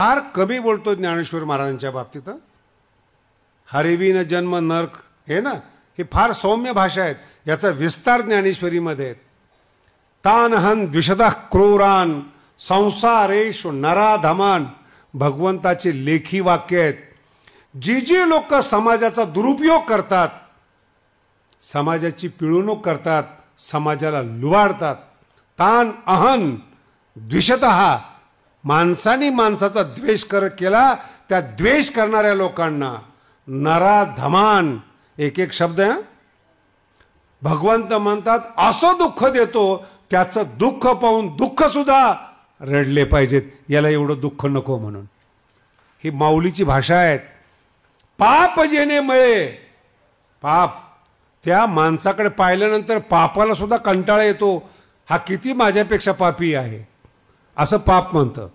फार कमी बोलतो ज्ञानेश्वर महाराजांच्या बाबतीत. हरिविन जन्म नरक हे ना, ही फार सौम्य भाषा आहेत. याचा विस्तार ज्ञानेश्वरीमध्ये. तानहन द्विषदः क्रूरान संसारेषु नराधमान, भगवंताचे लेखी वाक्य आहेत. जी जी लोक समाजाचा दुरुपयोग करतात, समाजाची पिळवणूक करतात, समाजाला लुबाडतात, तान अहन द्विषतः, माणसाने माणसाचा द्वेष केला, त्या द्वेष करणाऱ्या लोकांना नराधमान, एक एक शब्द आहे. भगवंत म्हणतात असं दुःख देतो, त्याचं दुःख पाहून दुःख सुद्धा रडले पाहिजेत, याला एवढं दुःख नको म्हणून. ही माऊलीची भाषा आहे. पाप जेणे मिळे, पाप त्या माणसाकडे पाहिल्यानंतर पापाला सुद्धा कंटाळा येतो, हा किती माझ्यापेक्षा पापी आहे असं पाप म्हणतं.